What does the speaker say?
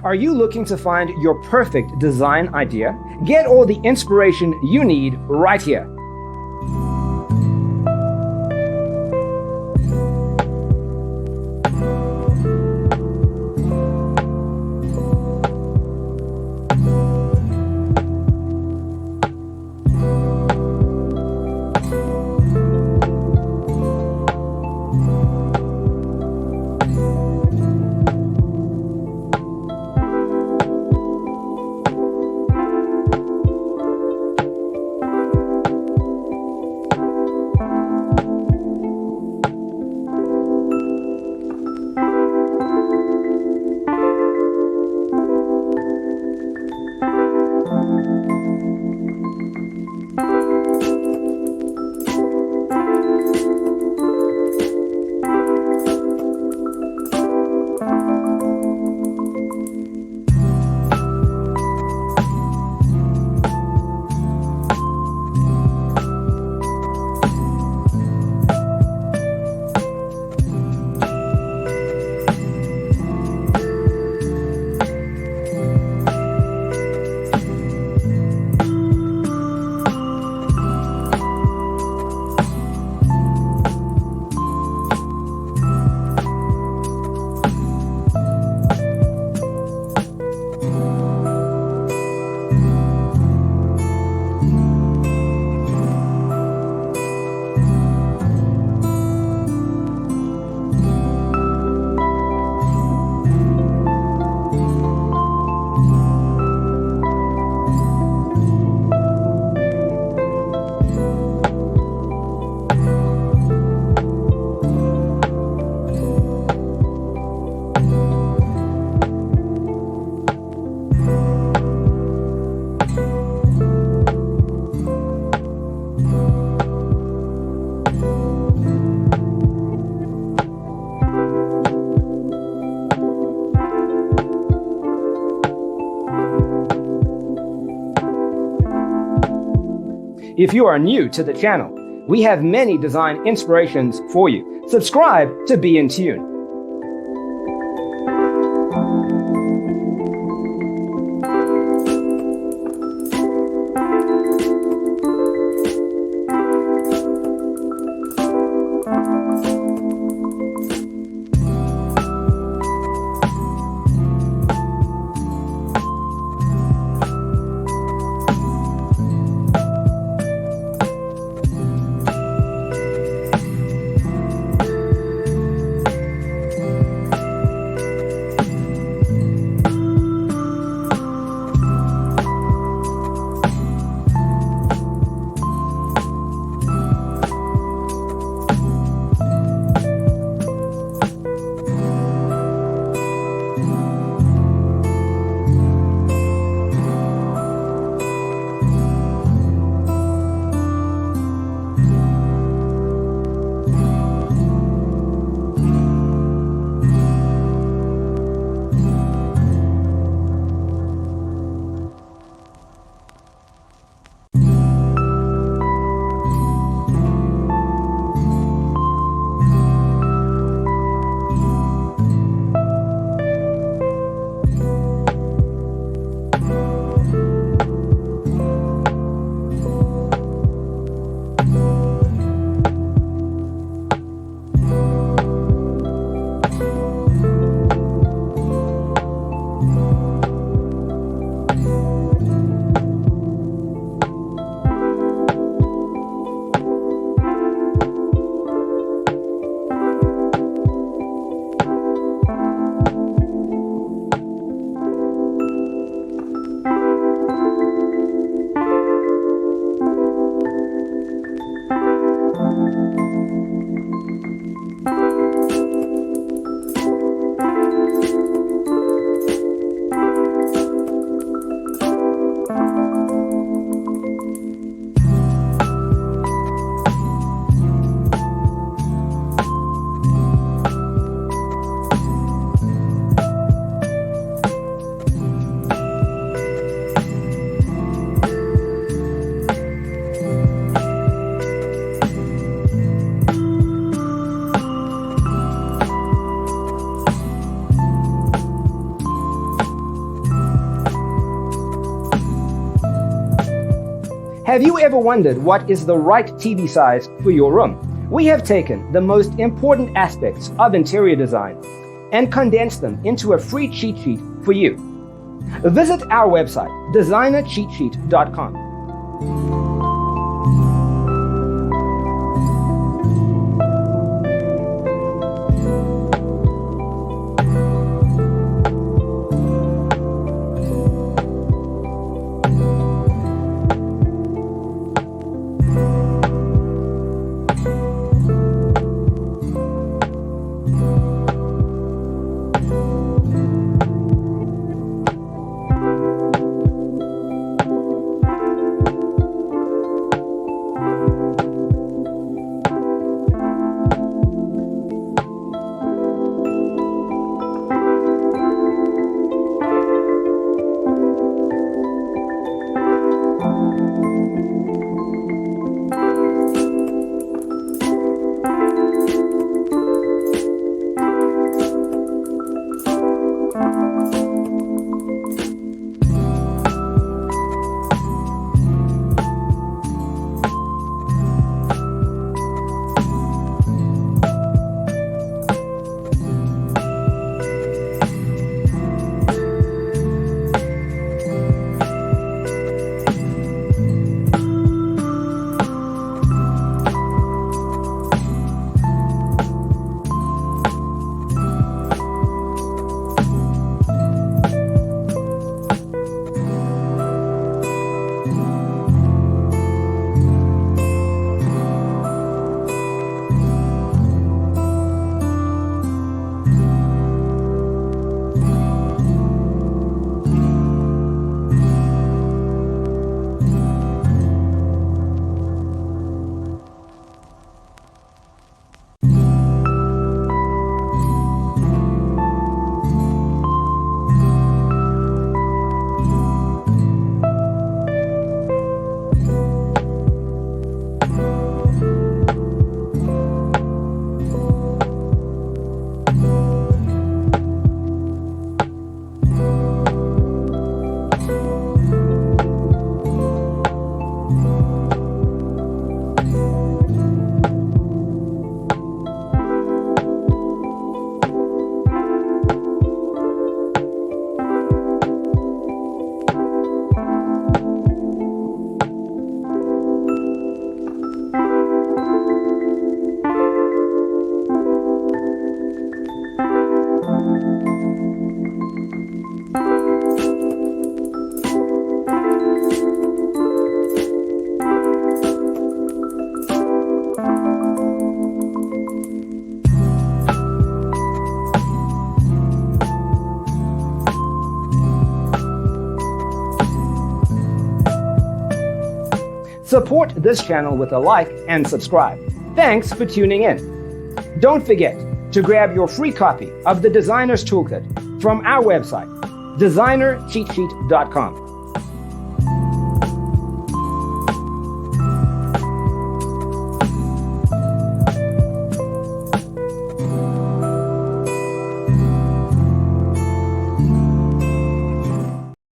Are you looking to find your perfect design idea? Get all the inspiration you need right here. If you are new to the channel, we have many design inspirations for you. Subscribe to be in tune. Have you ever wondered what is the right TV size for your room? We have taken the most important aspects of interior design and condensed them into a free cheat sheet for you. Visit our website, designercheatsheet.com. Support this channel with a like and subscribe. Thanks for tuning in. Don't forget to grab your free copy of the Designer's Toolkit from our website, designercheatsheet.com.